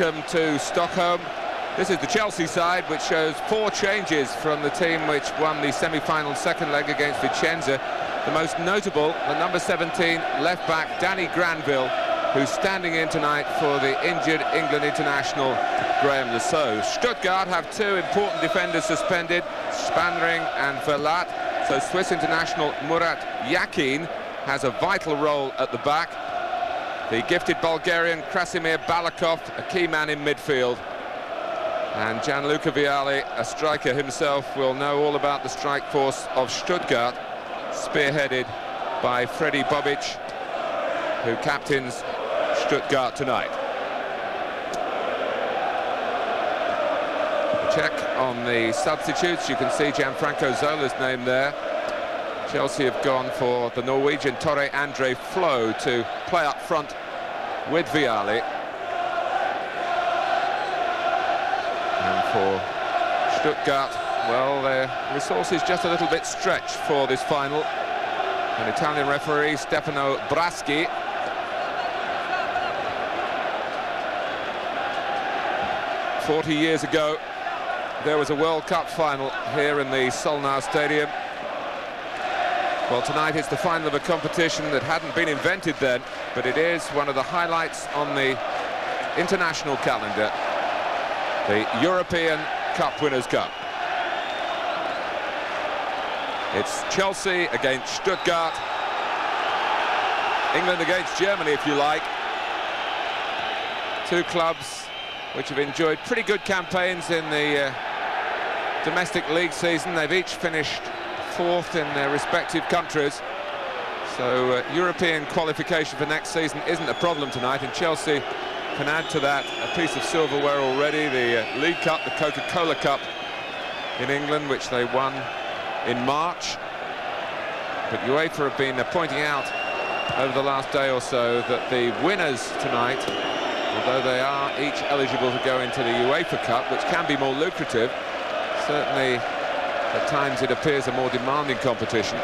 welcome to Stockholm. This is the Chelsea side, which shows 4 changes from the team which won the semi-final second leg against Vicenza. The most notable, the number 17 left-back Danny Granville, who's standing in tonight for the injured England international Graham Lasso. Stuttgart have 2 important defenders suspended, Spanring and Verlat. So Swiss international Murat Yakin has a vital role at the back. The gifted Bulgarian Krasimir Balakov, a key man in midfield. And Gianluca Vialli, a striker himself, will know all about the strike force of Stuttgart, spearheaded by Fredi Bobic, who captains Stuttgart tonight. Check on the substitutes. You can see Gianfranco Zola's name there. Chelsea have gone for the Norwegian Tore Andre Flo to play up front with Vialli. And for Stuttgart, well, their resources just a little bit stretched for this final. An Italian referee, Stefano Braschi. "40 years ago, there was a World Cup final here in the Solnar Stadium. Well, tonight it's the final of a competition that hadn't been invented then, but it is one of the highlights on the international calendar, the European Cup Winners' Cup. It's Chelsea against Stuttgart, England against Germany, if you like. 2 clubs which have enjoyed pretty good campaigns in the domestic league season. They've each finished 4th in their respective countries, so European qualification for next season isn't a problem tonight, and Chelsea can add to that a piece of silverware already, the League Cup, the Coca-Cola Cup in England, which they won in March. But UEFA have been pointing out over the last day or so that the winners tonight, although they are each eligible to go into the UEFA Cup, which can be more lucrative, certainly at times it appears a more demanding competition,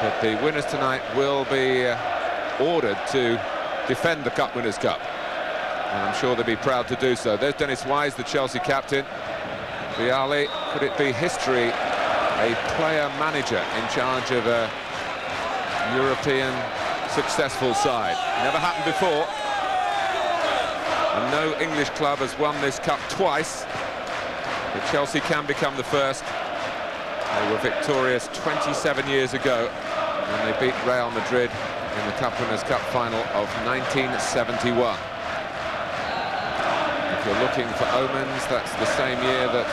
but the winners tonight will be ordered to defend the Cup Winners' Cup, and I'm sure they'll be proud to do so. There's Dennis Wise, the Chelsea captain. Vialli, could it be history, a player-manager in charge of a European successful side? Never happened before, and no English club has won this cup twice, but Chelsea can become the first. They were victorious 27 years ago when they beat Real Madrid in the Cup Winners' Cup final of 1971. If you're looking for omens, that's the same year that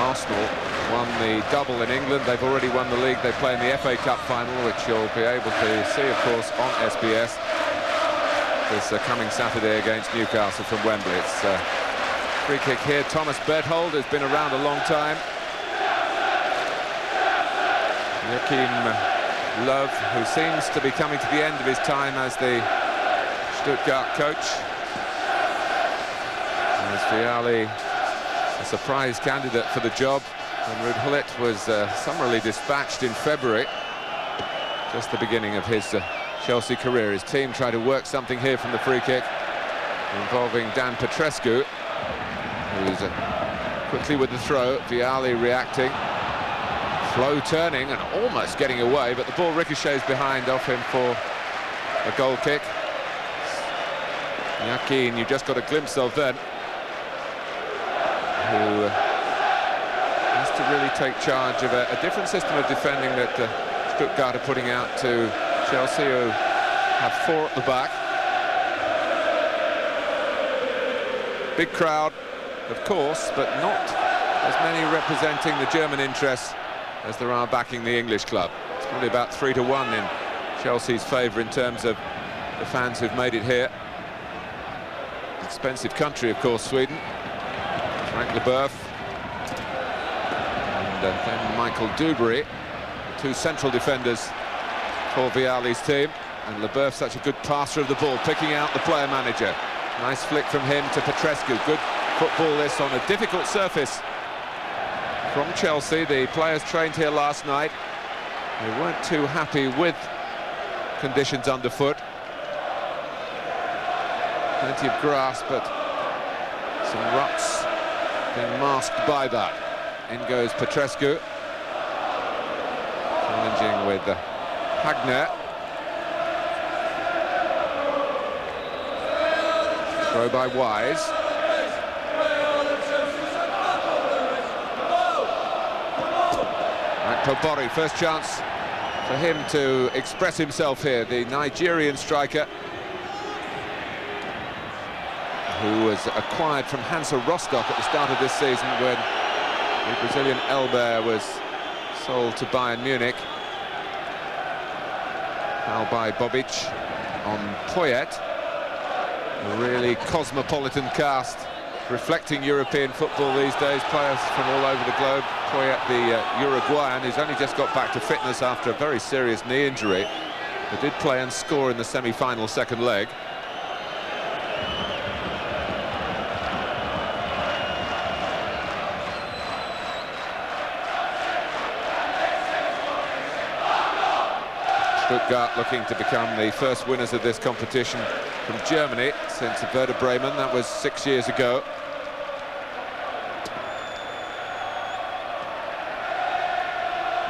Arsenal won the double in England. They've already won the league. They play in the FA Cup final, which you'll be able to see, of course, on SBS this coming Saturday against Newcastle from Wembley. It's a free kick here. Thomas Berthold has been around a long time. Joachim Löw, who seems to be coming to the end of his time as the Stuttgart coach. As Vialli, a surprise candidate for the job, and Ruud Gullit was summarily dispatched in February, just the beginning of his Chelsea career. His team tried to work something here from the free kick involving Dan Petrescu, who's quickly with the throw. Vialli reacting. Flo turning and almost getting away, but the ball ricochets behind off him for a goal kick. Yakin, you just got a glimpse of then, who has to really take charge of a different system of defending that Stuttgart are putting out to Chelsea, who have 4 at the back. Big crowd, of course, but not as many representing the German interests as there are backing the English club. It's probably about 3-1 in Chelsea's favour in terms of the fans who've made it here. Expensive country, of course, Sweden. Frank Leboeuf and then Michael Dewberry, 2 central defenders for Vialli's team. And Leboeuf, such a good passer of the ball, picking out the player manager. Nice flick from him to Petrescu. Good football this on a difficult surface from Chelsea. The players trained here last night. They weren't too happy with conditions underfoot. Plenty of grass, but Some ruts being masked by that. In goes Petrescu. Challenging with Hagner. Throw by Wise. Pobori, first chance for him to express himself here, the Nigerian striker who was acquired from Hansa Rostock at the start of this season when the Brazilian Elber was sold to Bayern Munich. Foul by Bobic on Poyet. A really cosmopolitan cast, reflecting European football these days, players from all over the globe. Poyet, the Uruguayan, who's only just got back to fitness after a very serious knee injury, but did play and score in the semi-final second leg. Stuttgart looking to become the first winners of this competition from Germany since Werder Bremen. That was 6 years ago.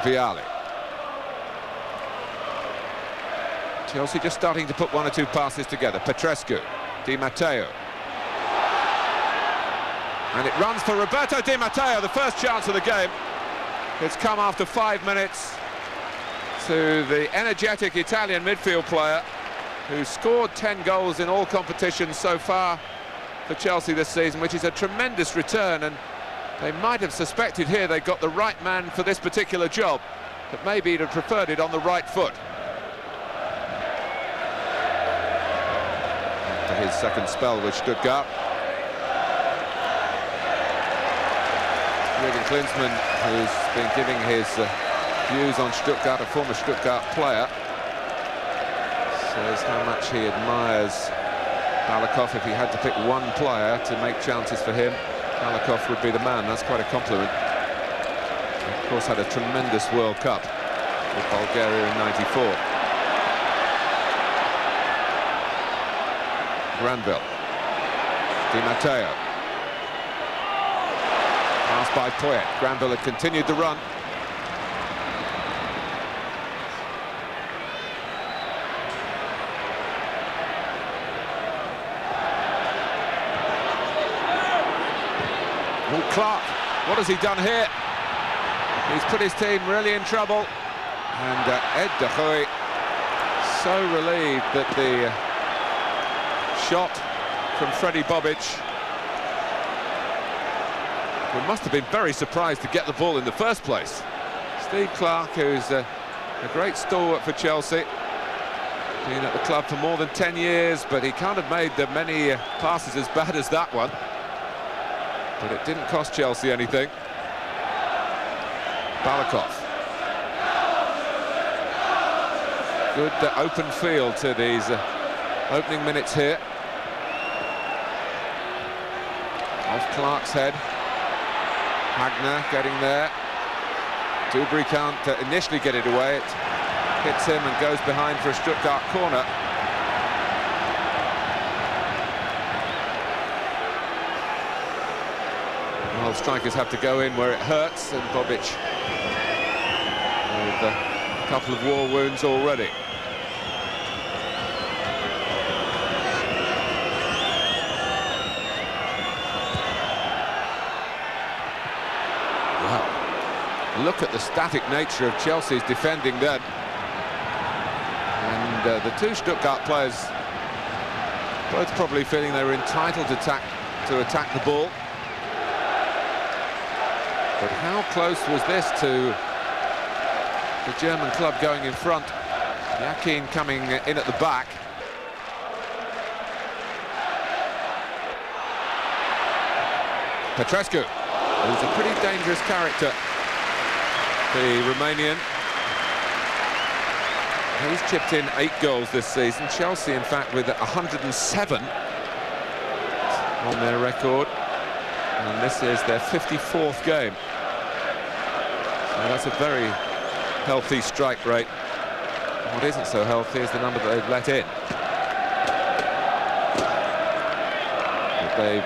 Vialli. Chelsea just starting to put one or two passes together. Petrescu, Di Matteo. And it runs for Roberto Di Matteo, the first chance of the game. It's come after 5 minutes to the energetic Italian midfield player who scored 10 goals in all competitions so far for Chelsea this season, which is a tremendous return, and they might have suspected here they got the right man for this particular job, but maybe he'd have preferred it on the right foot. After his second spell with Stuttgart, Jürgen Klinsmann, who's been giving his views on Stuttgart, a former Stuttgart player, says how much he admires Balakov. If he had to pick one player to make chances for him, Balakov would be the man. That's quite a compliment. He, of course, had a tremendous World Cup with Bulgaria in '94. Granville. Di Matteo. Pass by Poyet. Granville had continued the run. Clark, what has he done here? He's put his team really in trouble, and Ed de Goey so relieved that the shot from Freddie Bobic, who must have been very surprised to get the ball in the first place. Steve Clark, who's a great stalwart for Chelsea, been at the club for more than 10 years, but he can't have made the many passes as bad as that one. But it didn't cost Chelsea anything. Balakov. Good open field to these opening minutes here. Off Clark's head. Hagner getting there. Dubry can't initially get it away. It hits him and goes behind for a Stuttgart corner. Well, strikers have to go in where it hurts, and Bobic with a couple of war wounds already. Wow. Look at the static nature of Chelsea's defending then. And the two Stuttgart players both probably feeling they were entitled to attack the ball. But how close was this to the German club going in front? Yakin coming in at the back. Petrescu, who's a pretty dangerous character, the Romanian. He's chipped in 8 goals this season. Chelsea, in fact, with 107 on their record. And this is their 54th game. So that's a very healthy strike rate. What isn't so healthy is the number that they've let in. But they've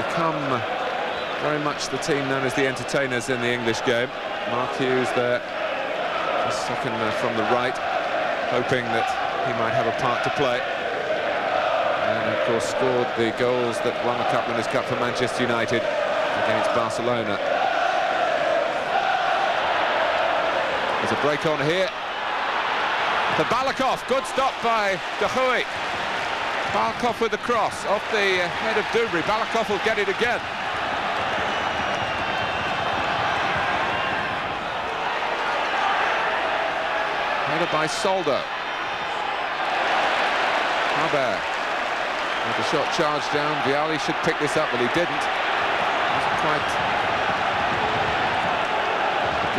become very much the team known as the entertainers in the English game. Mark Hughes there, just second from the right, hoping that he might have a part to play. And of course scored the goals that won the Cup Winners' Cup for Manchester United against Barcelona. There's a break on here. To Balakov, good stop by De Goey. Balakov with the cross off the head of Dubry. Balakov will get it again. Headed by Soldo. Haber. With the shot charged down. Vialli should pick this up, but he didn't. Wasn't quite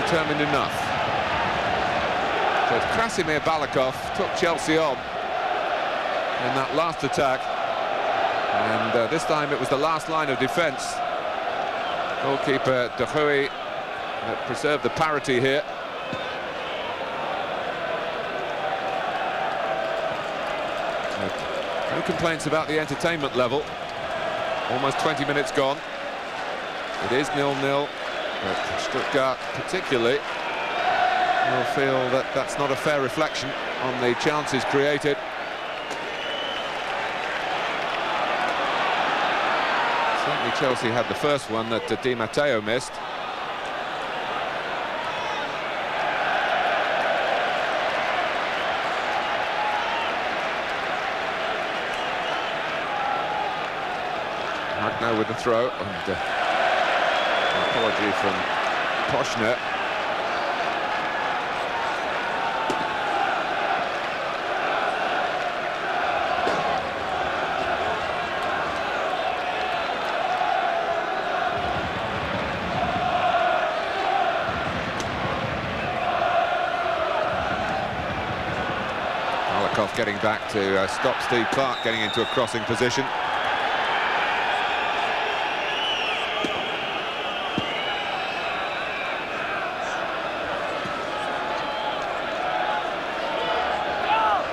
determined enough. But Krasimir Balakov took Chelsea on in that last attack, and this time it was the last line of defence. Goalkeeper De Goey preserved the parity here. No complaints about the entertainment level. Almost 20 minutes gone. It is 0-0, but Stuttgart particularly will feel that that's not a fair reflection on the chances created. Certainly Chelsea had the first one that Di Matteo missed. Hagner with the throw, and an apology from Poschner. Getting back to stop Steve Clark getting into a crossing position.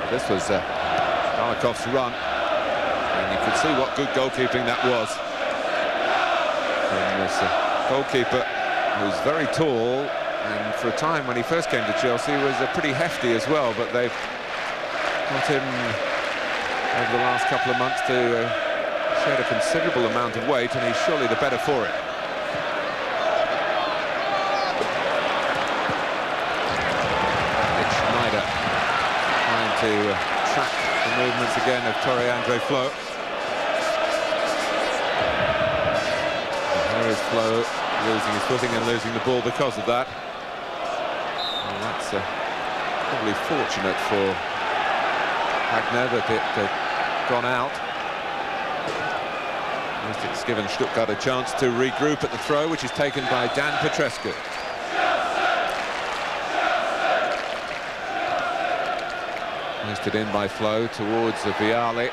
This was Balakov's run, and you could see what good goalkeeping that was. And this goalkeeper, who's very tall, and for a time when he first came to Chelsea was pretty hefty as well, but they've got him over the last couple of months to shed a considerable amount of weight, and he's surely the better for it. Schneider trying to track the movements again of Torre-Andre Flo. There is Flo losing his footing and losing the ball because of that. And that's probably fortunate for Hagner that it had gone out. It's given Stuttgart a chance to regroup at the throw, which is taken by Dan Petrescu. Hoisted in by Flo towards Vialli.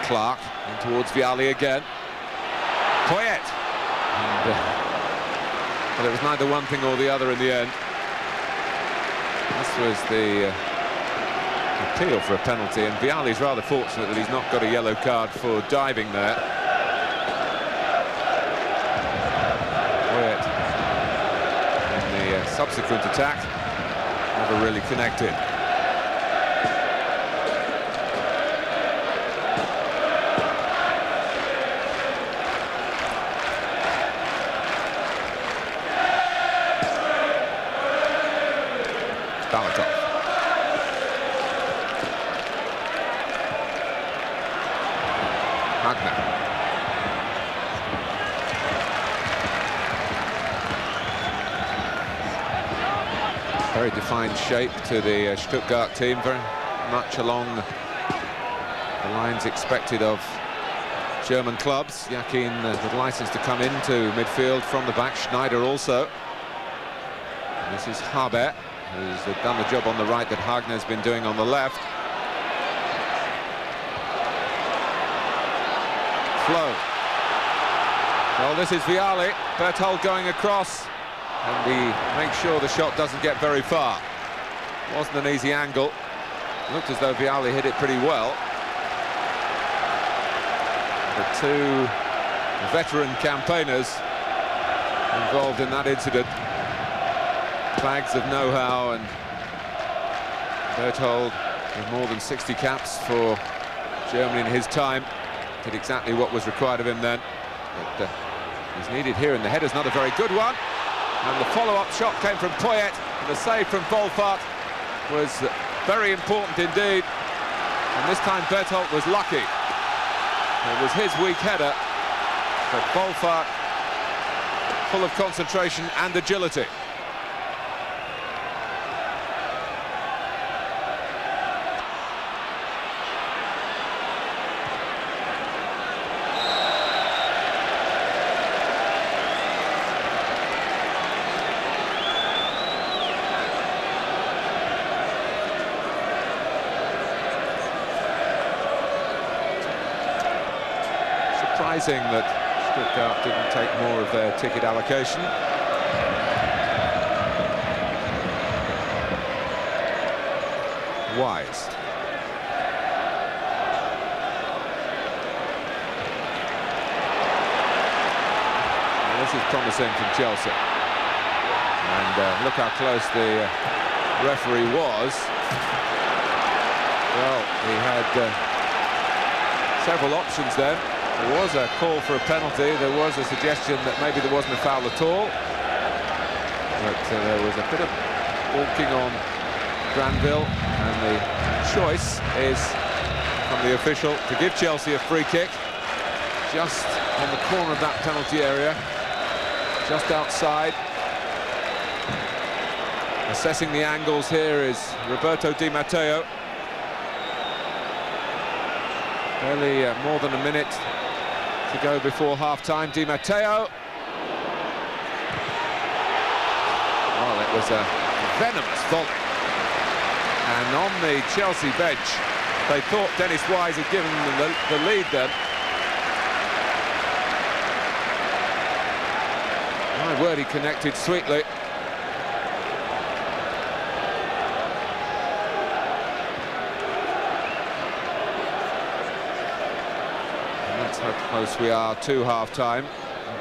Clark, and towards Vialli again. Poyet! But it was neither one thing or the other in the end. This was the appeal for a penalty, and Vialli's rather fortunate that he's not got a yellow card for diving there. Poyet in the subsequent attack never really connected. Balakov. Hagner. Very defined shape to the Stuttgart team, very much along the lines expected of German clubs. Yakin with license to come into midfield from the back, Schneider also. And this is Haber, who's done the job on the right that Hagner's been doing on the left. Flo. Well, this is Vialli. Berthold going across, and he makes sure the shot doesn't get very far. Wasn't an easy angle. Looked as though Vialli hit it pretty well. the two veteran campaigners involved in that incident. Bags of know-how, and Berthold, with more than 60 caps for Germany in his time, did exactly what was required of him then. But he's needed here, and the header's not a very good one. And the follow-up shot came from Poyet, and the save from Wolfart was very important indeed. And this time Berthold was lucky. It was his weak header, but Wolfart full of concentration and agility. Surprising that Stuttgart didn't take more of their ticket allocation. Wise. Well, this is promising from Chelsea. And look how close the referee was. Well, he had several options then. There was a call for a penalty. There was a suggestion that maybe there wasn't a foul at all. But there was a bit of walking on Granville, and the choice is from the official to give Chelsea a free kick just on the corner of that penalty area, just outside. Assessing the angles here is Roberto Di Matteo. Barely more than a minute to go before half-time. Di Matteo. Well, it was a venomous volley. And on the Chelsea bench, they thought Dennis Wise had given them the lead then. My word, he connected sweetly. How close we are to half-time.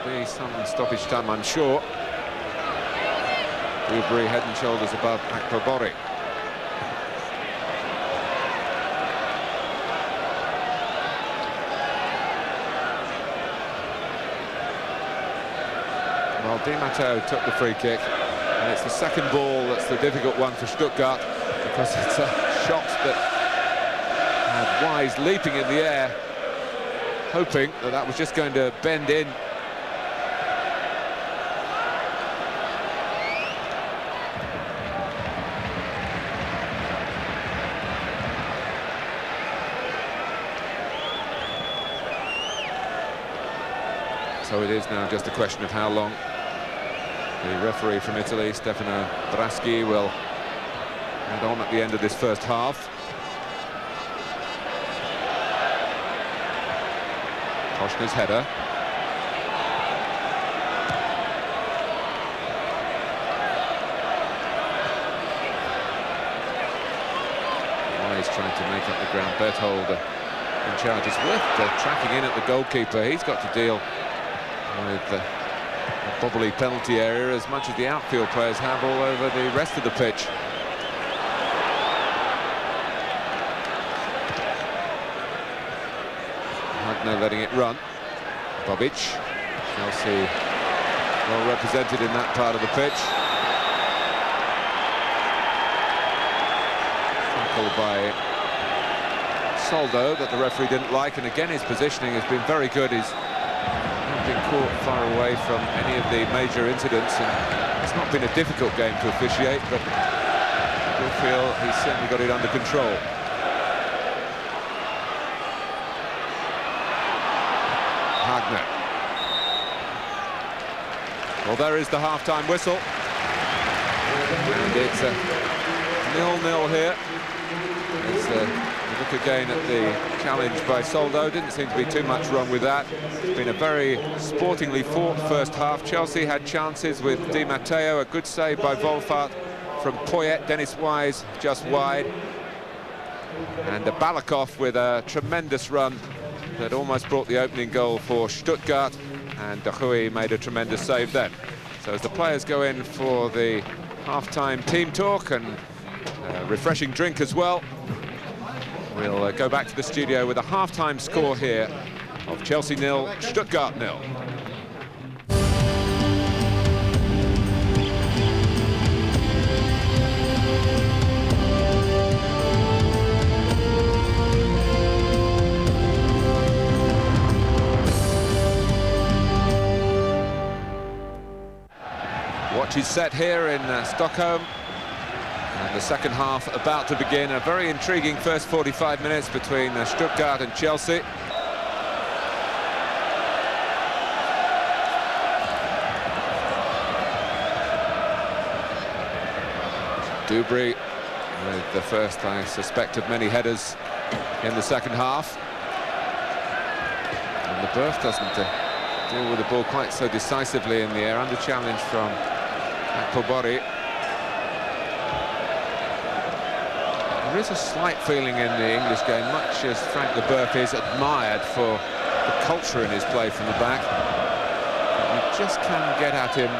There'll be some stoppage time, I'm sure. Dewberry head and shoulders above Akbarbori. Well, Di Matteo took the free kick, and it's the second ball that's the difficult one for Stuttgart, because it's a shot that had Wise leaping in the air, hoping that that was just going to bend in. So it is now just a question of how long. The referee from Italy, Stefano Braschi, will head on at the end of this first half. Koshner's header. Wise trying to make up the ground. Berthold in charge. It's worth tracking in at the goalkeeper. He's got to deal with the bobbly penalty area as much as the outfield players have all over the rest of the pitch. Hagner letting it run. Bobic. Chelsea well represented in that part of the pitch. Tackled by Soldo that the referee didn't like, and again his positioning has been very good. He's not been caught far away from any of the major incidents, and it's not been a difficult game to officiate, but I do feel he's certainly got it under control. Hagner. Well, there is the half-time whistle, and it's a 0-0 here. It's look again at the challenge by Soldo. Didn't seem to be too much wrong with that. It's been a very sportingly fought first half. Chelsea had chances with Di Matteo, a good save by Wolfart from Poyet. Dennis Wise just wide, and Balakov with a tremendous run that almost brought the opening goal for Stuttgart, and De Goey made a tremendous save then. So as the players go in for the half-time team talk and refreshing drink as well, we'll go back to the studio with a half-time score here of Chelsea 0, Stuttgart 0. Watch is set here in Stockholm, and the second half about to begin. A very intriguing first 45 minutes between Stuttgart and Chelsea. Dubry with the first, I suspect, of many headers in the second half. And the Berth doesn't deal with the ball quite so decisively in the air, under challenge from Akpobori. There is a slight feeling in the English game, much as Frank Leboeuf is admired for the culture in his play from the back. You just can get at him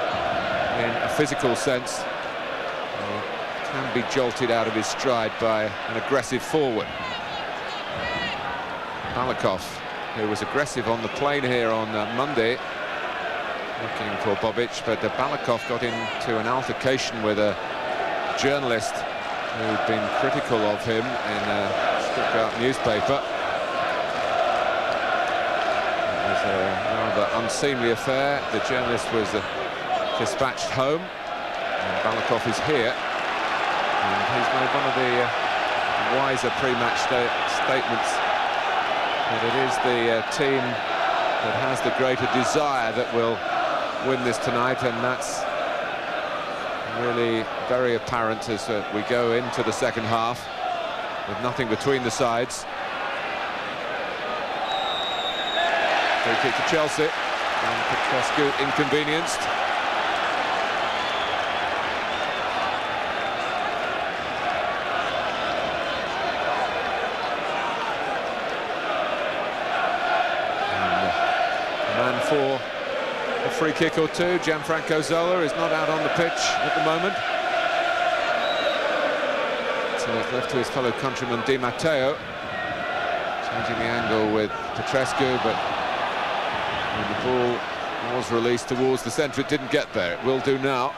in a physical sense. He can be jolted out of his stride by an aggressive forward. Balakov, who was aggressive on the plane here on Monday, looking for Bobic, but Balakov got into an altercation with a journalist who'd been critical of him in a Stuttgart newspaper. It was a rather unseemly affair. The journalist was dispatched home, and Balakov is here. And he's made one of the wiser pre-match statements that it is the team that has the greater desire that will win this tonight, and that's really very apparent as we go into the second half with nothing between the sides. Free kick to Chelsea, and Petrescu inconvenienced. And man for a free kick or two, Gianfranco Zola, is not out on the pitch at the moment. So it's left to his fellow countryman Di Matteo, changing the angle with Petrescu, but when the ball was released towards the centre, it didn't get there. It will do now.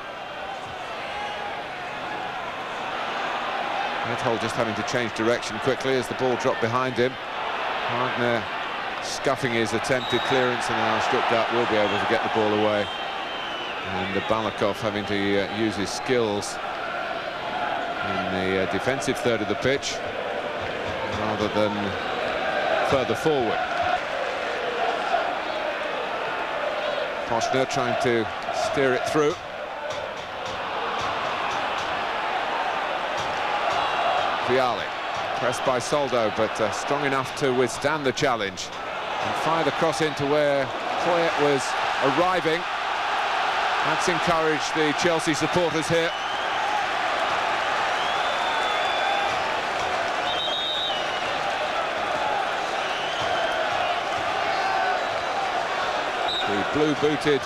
Ethel just having to change direction quickly as the ball dropped behind him. Wagner scuffing his attempted clearance, and now Stuttgart will be able to get the ball away. And Balakov having to use his skills in the defensive third of the pitch rather than further forward. Poschner trying to steer it through. Vialli pressed by Soldo, but strong enough to withstand the challenge and fire the cross into where Poyet was arriving. That's encouraged the Chelsea supporters here. The blue-booted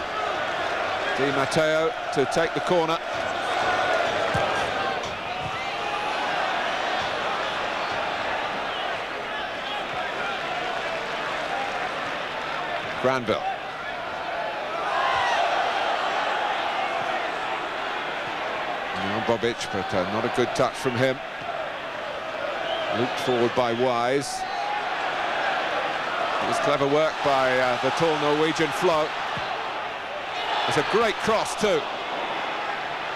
Di Matteo to take the corner. Granville. Now Bobic, but not a good touch from him. Looped forward by Wise. It was clever work by the tall Norwegian Flo. It's a great cross too.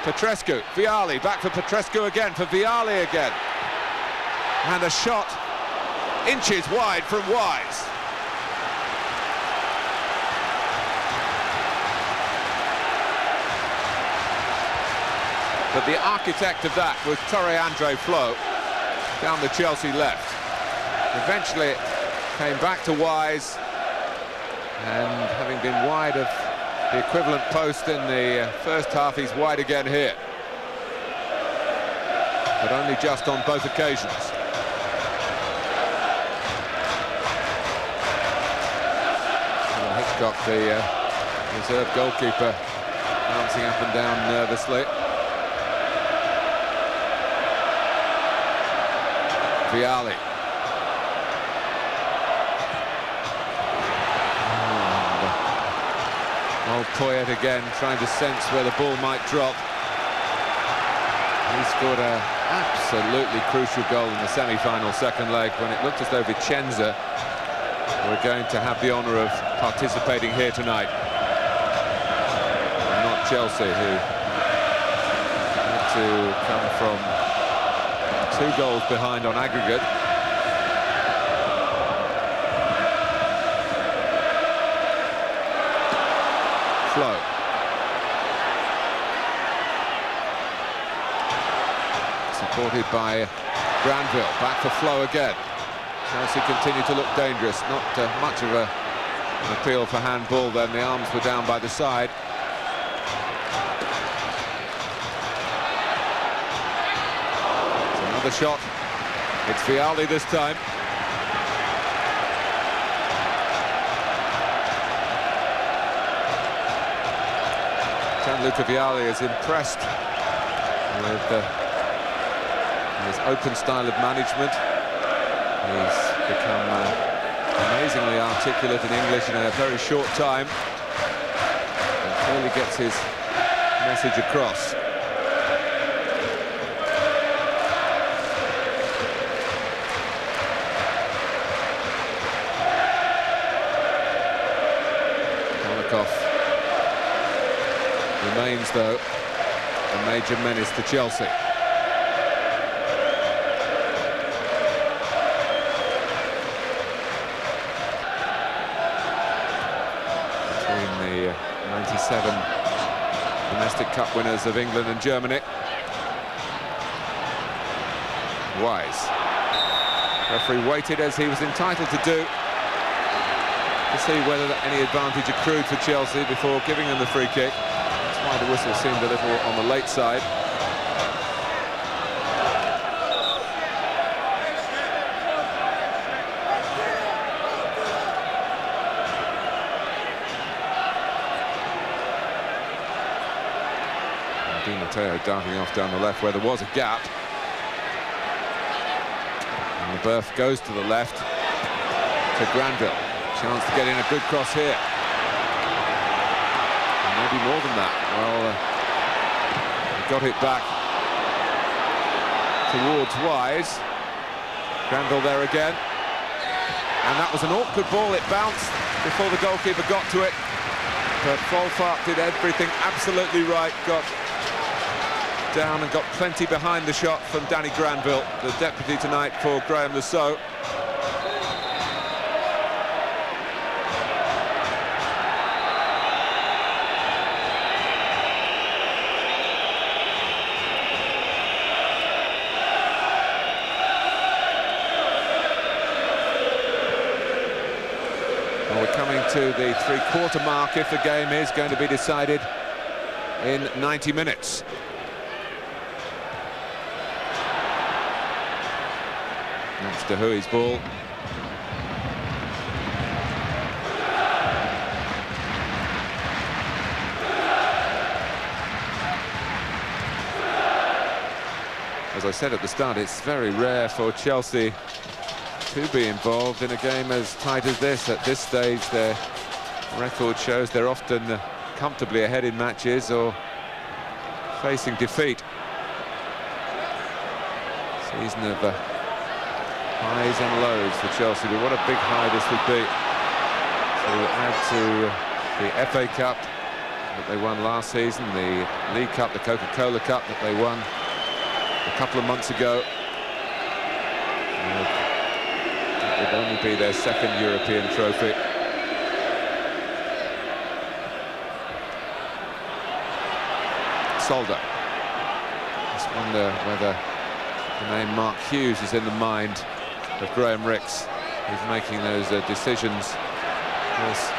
Petrescu, Vialli, back for Petrescu again, for Vialli again. And a shot inches wide from Wise. But the architect of that was Torre Andre Flo down the Chelsea left. Eventually it came back to Wise, and having been wide of the equivalent post in the first half, he's wide again here. But only just on both occasions. got the reserve goalkeeper bouncing up and down nervously. Vialli. Old Poyet again, trying to sense where the ball might drop. He scored an absolutely crucial goal in the semi-final second leg when it looked as though Vicenza were going to have the honour of participating here tonight. And not Chelsea, who had to come from 2 goals behind on aggregate. Flow. Supported by Granville, back for Flow again. Chelsea continue to look dangerous. Not much of an appeal for handball then. The arms were down by the side. It's another shot. It's Vialli this time. Gianluca Vialli is impressed with his open style of management. He's become amazingly articulate in English in a very short time, and clearly gets his message across. Kolikov remains, though, a major menace to Chelsea. Between the 97 domestic cup winners of England and Germany. Wise. Referee waited, as he was entitled to do, to see whether any advantage accrued for Chelsea before giving them the free kick. That's why the whistle seemed a little on the late side. Di Matteo darting off down the left where there was a gap. And the berth goes to the left to Granville. Chance to get in a good cross here. And maybe more than that. Well, he got it back towards Wise. Granville there again. And that was an awkward ball. It bounced before the goalkeeper got to it. But Folfart did everything absolutely right. Got down and got plenty behind the shot from Danny Granville, the deputy tonight for Graham Lasso. Well, we're coming to the three-quarter mark if the game is going to be decided in 90 minutes. That's De Huey's ball. As I said at the start, it's very rare for Chelsea to be involved in a game as tight as this. At this stage, their record shows they're often comfortably ahead in matches or facing defeat. Season of highs and lows for Chelsea, but what a big high this would be to add to the FA Cup that they won last season, the League Cup, the Coca-Cola Cup that they won a couple of months ago. It would only be their second European trophy. Solder. Just wonder whether the name Mark Hughes is in the mind of Graham Rix, who's making those decisions. Because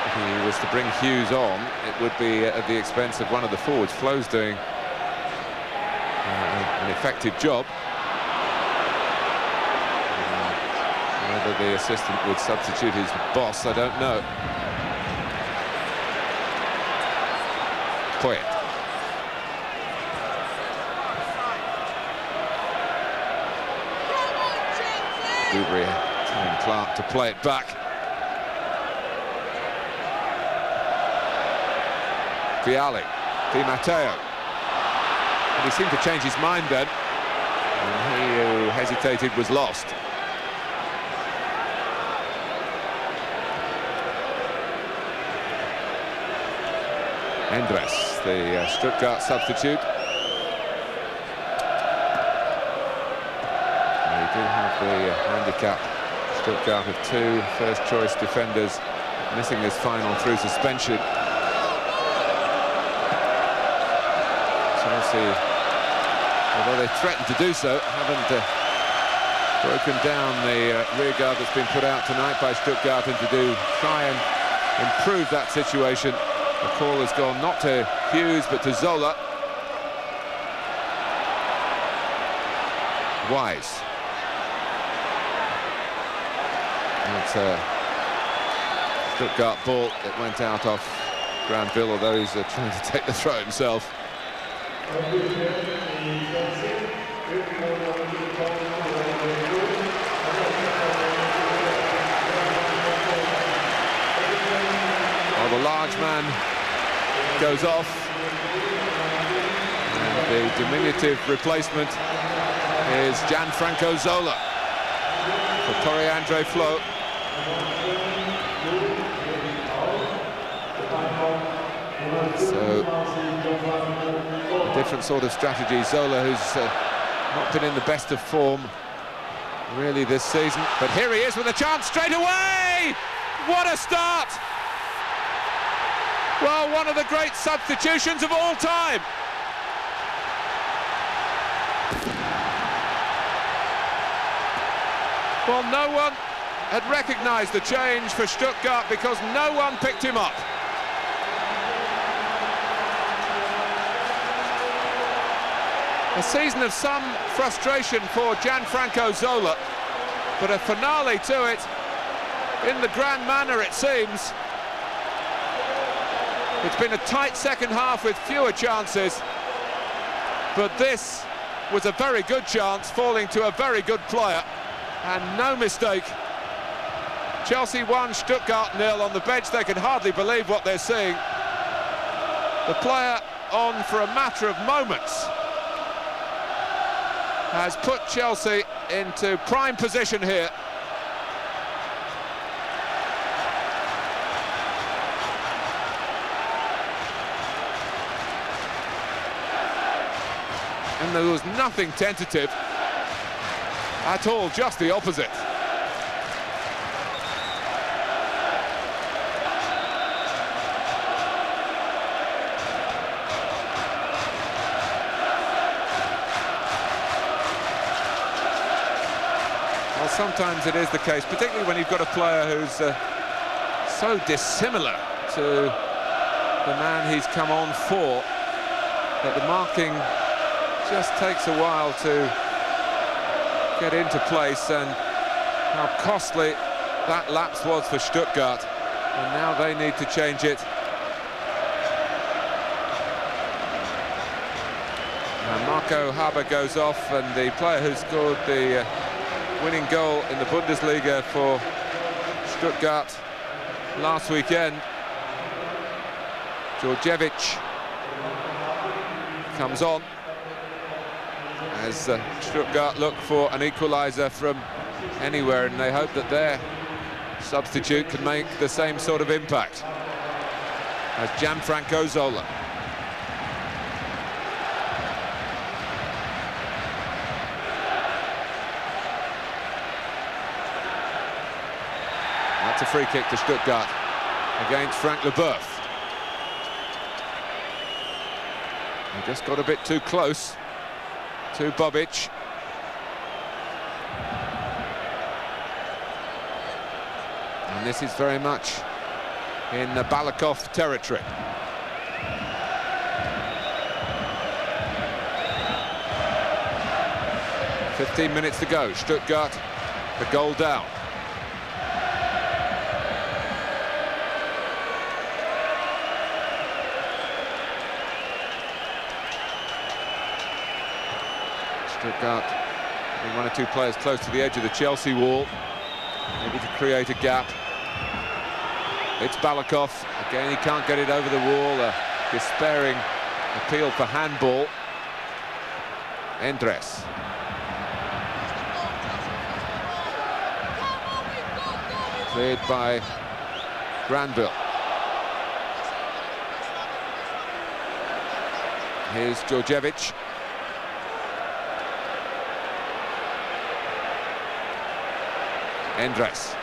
if he was to bring Hughes on, it would be at the expense of one of the forwards. Flo's doing an effective job. Whether the assistant would substitute his boss, I don't know. Poyet. Dubry telling Clark to play it back. Vialli, Di Matteo. And he seemed to change his mind then. And he who hesitated was lost. Endres, the Stuttgart substitute. They do have the handicap, Stuttgart, of two first-choice defenders missing this final through suspension. Chelsea, although they threatened to do so, haven't broken down the rear guard that's been put out tonight by Stuttgart, and to try and improve that situation. The call has gone not to Hughes but to Zola. Wise. It's a Stuttgart ball that went out off Granville, although he's trying to take the throw himself. Well, the large man goes off, and the diminutive replacement is Gianfranco Zola for Torre Flo. So a different sort of strategy. Zola, who's not been in the best of form really this season, but here he is with a chance straight away. What a start! Well, one of the great substitutions of all time. Well, no one had recognised the change for Stuttgart because no one picked him up. A season of some frustration for Gianfranco Zola, but a finale to it in the grand manner, it seems. It's been a tight second half with fewer chances, but this was a very good chance falling to a very good player, and no mistake. Chelsea 1, Stuttgart 0. On the bench they can hardly believe what they're seeing. The player on for a matter of moments has put Chelsea into prime position here. And there was nothing tentative at all, just the opposite. Well, sometimes it is the case, particularly when you've got a player who's so dissimilar to the man he's come on for, that the marking just takes a while to get into place, and how costly that lapse was for Stuttgart, and now they need to change it. Now Marco Haber goes off, and the player who scored the winning goal in the Bundesliga for Stuttgart last weekend, Djordjevic, comes on as Stuttgart look for an equaliser from anywhere, and they hope that their substitute can make the same sort of impact as Gianfranco Zola. That's a free kick to Stuttgart against Frank Leboeuf. He just got a bit too close to Bobic. And this is very much in the Balakov territory. "15 minutes to go. Stuttgart, the goal down. Stuttgart, one or two players close to the edge of the Chelsea wall, able to create a gap. It's Balakov, again he can't get it over the wall, a despairing appeal for handball. Endres. Cleared by Granville. Here's Djordjevic. Endres.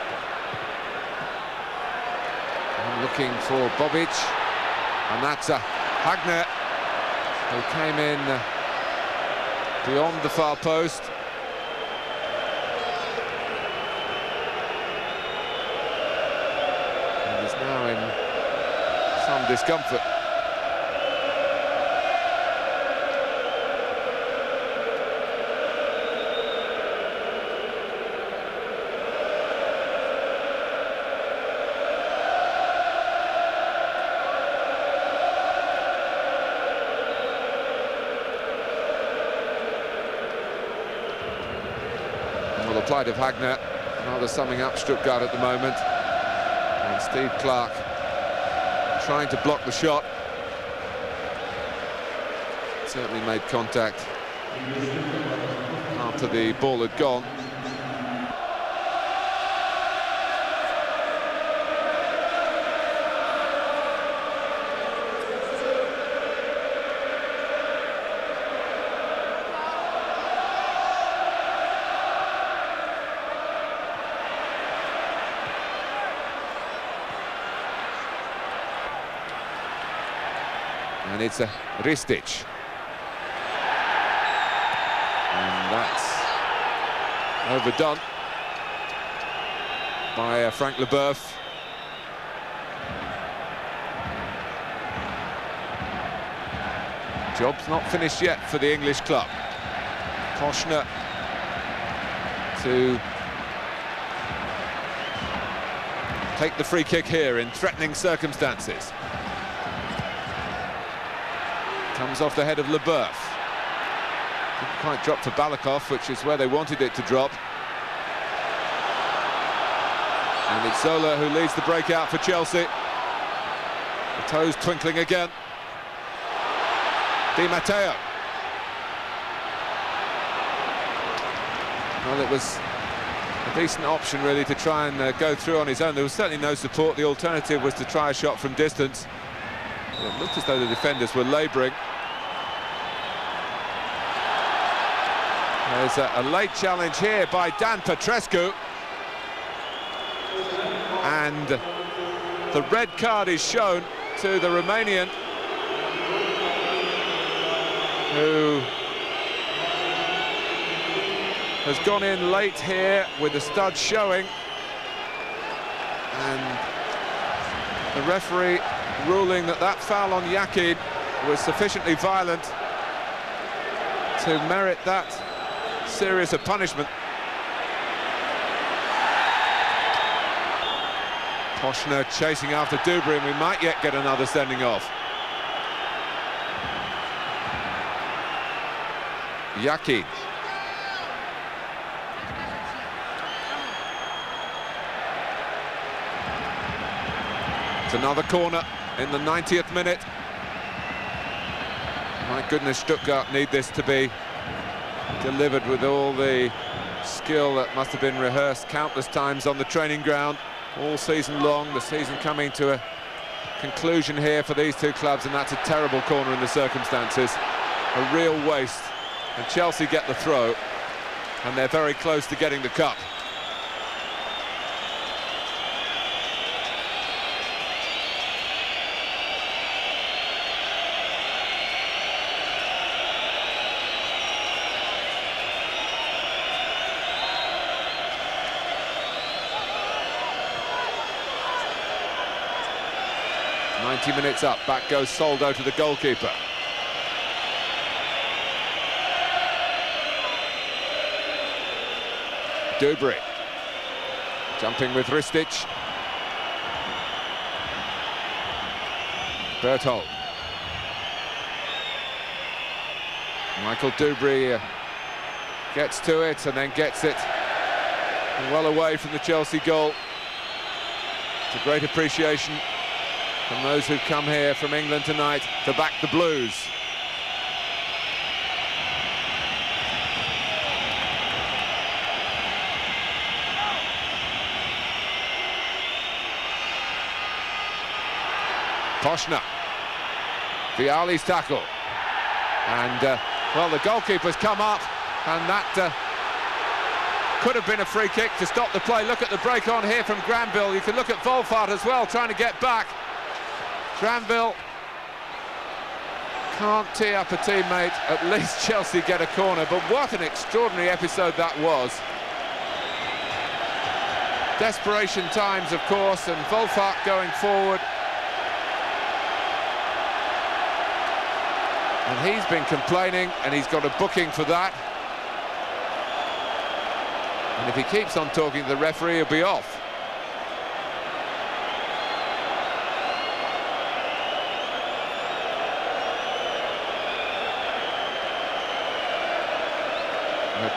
Looking for Bobic, and that's Hagner, who came in beyond the far post. And is now in some discomfort. Well, the plight of Hagner rather summing up Stuttgart at the moment. And Steve Clark trying to block the shot. Certainly made contact after the ball had gone. And it's a Ristic. And that's overdone by Frank Leboeuf. Job's not finished yet for the English club. Koschner to take the free kick here in threatening circumstances. Comes off the head of Leboeuf. Didn't quite drop to Balakov, which is where they wanted it to drop. And it's Zola who leads the breakout for Chelsea. The toes twinkling again. Di Matteo. Well, it was a decent option really to try and go through on his own. There was certainly no support. The alternative was to try a shot from distance. It looked as though the defenders were labouring. There's a late challenge here by Dan Petrescu. And the red card is shown to the Romanian, who has gone in late here with the studs showing. And the referee ruling that that foul on Yakin was sufficiently violent to merit that serious a punishment. Koschner chasing after Dubry, and we might yet get another sending off. Yakin. It's another corner in the 90th minute. My goodness, Stuttgart need this to be delivered with all the skill that must have been rehearsed countless times on the training ground all season long. The season coming to a conclusion here for these two clubs, and that's a terrible corner in the circumstances. A real waste. And Chelsea get the throw, and they're very close to getting the cup. Minutes up, back goes Soldo to the goalkeeper. Dubry jumping with Ristic. Berthold. Michael Dubry Gets to it and then gets it well away from the Chelsea goal. It's a great appreciation from those who've come here from England tonight to back the Blues. Poshner, Vialli's tackle, and well, the goalkeeper's come up, and that could have been a free kick to stop the play. Look at the break on here from Granville. You can look at Wolfhard as well, trying to get back. Granville can't tee up a teammate. At least Chelsea get a corner, but what an extraordinary episode that was. Desperation times, of course, and Wolfhard going forward. And he's been complaining, and he's got a booking for that. And if he keeps on talking to the referee, he'll be off.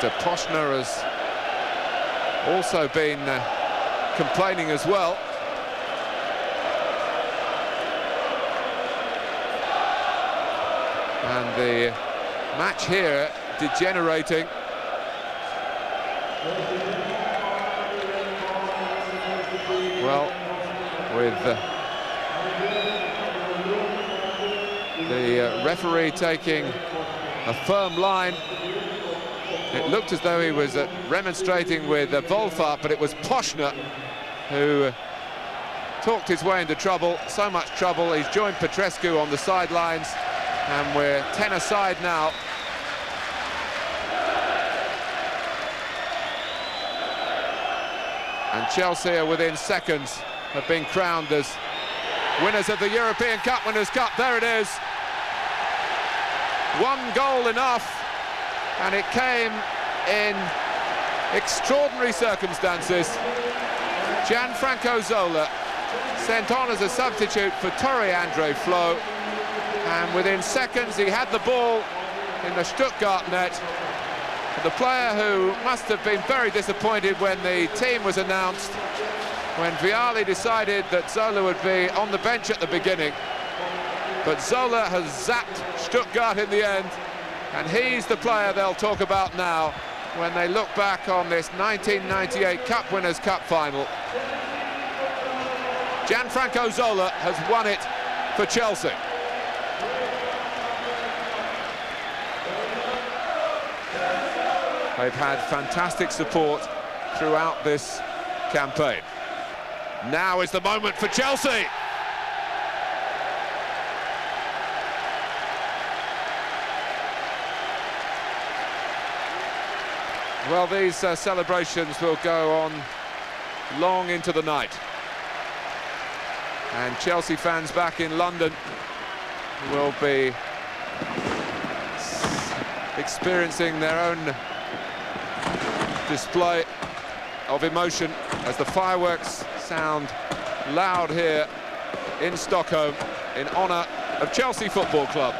But Poshner has also been complaining as well. And the match here degenerating. Well, with the referee taking a firm line, it looked as though he was remonstrating with Wolfhard, but it was Poshner who talked his way into trouble. So much trouble, he's joined Petrescu on the sidelines, and we're 10 aside now. And Chelsea are within seconds of being crowned as winners of the European Cup Winners' Cup. There it is. One goal enough, and it came in extraordinary circumstances. Gianfranco Zola sent on as a substitute for Torre-Andre Flo, and within seconds he had the ball in the Stuttgart net. The player who must have been very disappointed when the team was announced, when Vialli decided that Zola would be on the bench at the beginning. But Zola has zapped Stuttgart in the end, and he's the player they'll talk about now when they look back on this 1998 Cup Winners' Cup final. Gianfranco Zola has won it for Chelsea. They've had fantastic support throughout this campaign. Now is the moment for Chelsea. Well, these celebrations will go on long into the night. And Chelsea fans back in London will be experiencing their own display of emotion as the fireworks sound loud here in Stockholm in honour of Chelsea Football Club.